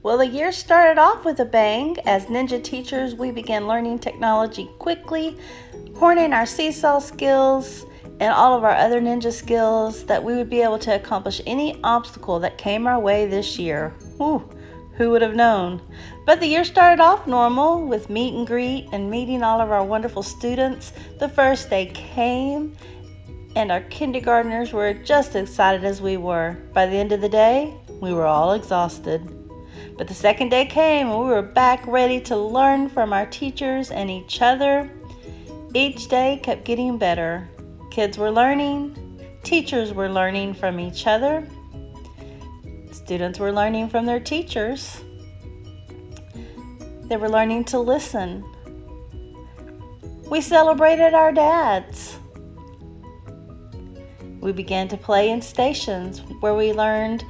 Well, the year started off with a bang. As ninja teachers, we began learning technology quickly, honing our seesaw skills and all of our other ninja skills that we would be able to accomplish any obstacle that came our way this year. Whew, who would have known? But the year started off normal with meet and greet and meeting all of our wonderful students. The first day came, and our kindergartners were just as excited as we were. By the end of the day, we were all exhausted. But the second day came and we were back ready to learn from our teachers and each other. Each day kept getting better. Kids were learning, teachers were learning from each other, students were learning from their teachers. They were learning to listen. We celebrated our dads. We began to play in stations where we learned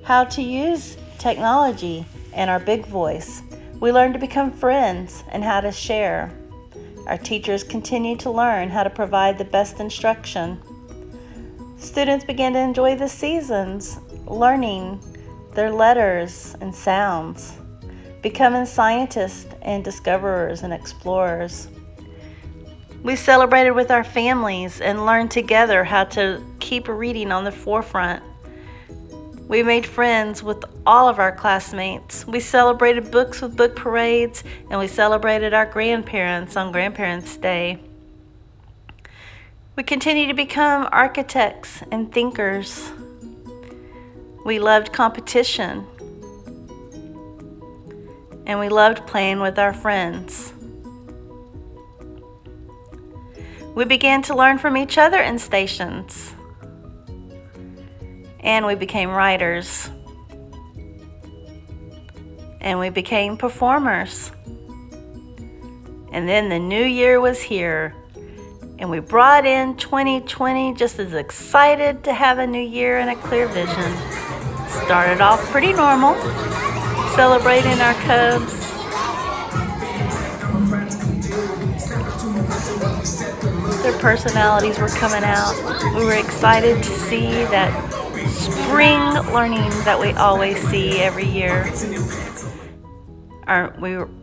how to use technology and our big voice. We learned to become friends and how to share. Our teachers continued to learn how to provide the best instruction. Students began to enjoy the seasons, learning their letters and sounds, becoming scientists and discoverers and explorers. We celebrated with our families and learned together how to keep reading on the forefront. We made friends with all of our classmates. We celebrated books with book parades, and we celebrated our grandparents on Grandparents' Day. We continued to become architects and thinkers. We loved competition, and we loved playing with our friends. We began to learn from each other in stations. And we became writers. And we became performers. And then the new year was here. And we brought in 2020 just as excited to have a new year and a clear vision. Started off pretty normal, celebrating our cubs. Their personalities were coming out. We were excited to see that spring learning that we always see every year.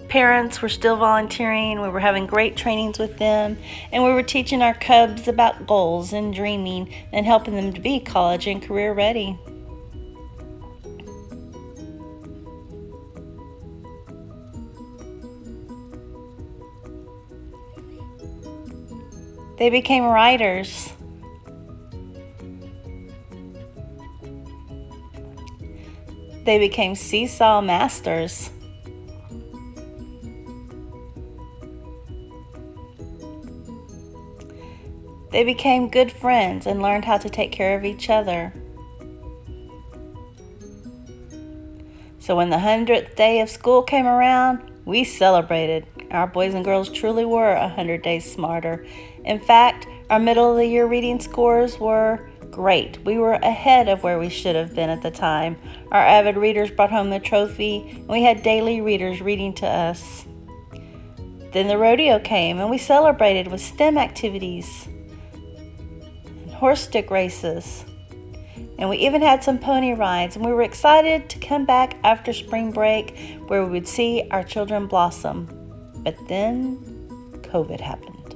Parents were still volunteering. We were having great trainings with them, and we were teaching our cubs about goals and dreaming and helping them to be college and career ready. They became writers. They became seesaw masters. They became good friends and learned how to take care of each other. So when the 100th day of school came around, we celebrated. Our boys and girls truly were 100 days smarter. In fact, our middle of the year reading scores were great. We were ahead of where we should have been at the time. Our avid readers brought home the trophy, and we had daily readers reading to us. Then the rodeo came, and we celebrated with STEM activities and horse stick races. And we even had some pony rides, and we were excited to come back after spring break where we would see our children blossom. But then COVID happened.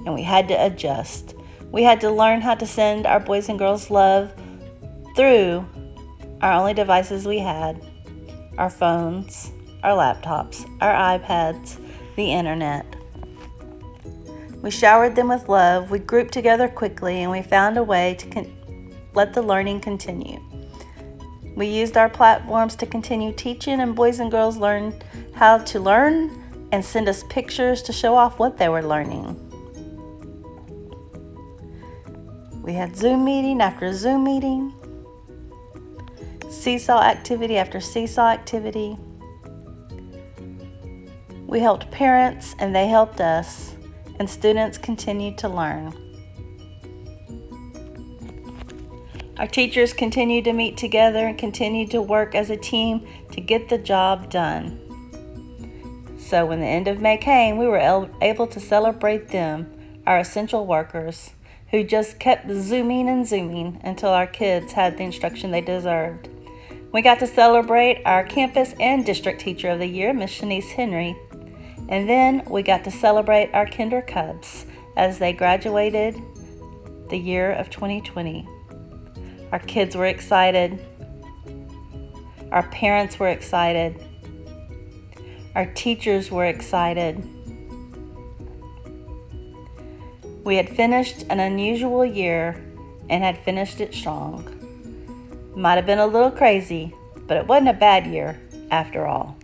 And we had to adjust. We had to learn how to send our boys and girls love through our only devices we had, our phones, our laptops, our iPads, the internet. We showered them with love, we grouped together quickly, and we found a way to let the learning continue. We used our platforms to continue teaching, and boys and girls learned how to learn and send us pictures to show off what they were learning. We had Zoom meeting after Zoom meeting, seesaw activity after seesaw activity. We helped parents and they helped us, and students continued to learn. Our teachers continued to meet together and continued to work as a team to get the job done. So when the end of May came, we were able to celebrate them, our essential workers, who just kept zooming and zooming until our kids had the instruction they deserved. We got to celebrate our campus and district teacher of the year, Miss Shanice Henry. And then we got to celebrate our Kinder Cubs as they graduated the year of 2020. Our kids were excited. Our parents were excited. Our teachers were excited. We had finished an unusual year and had finished it strong. Might have been a little crazy, but it wasn't a bad year after all.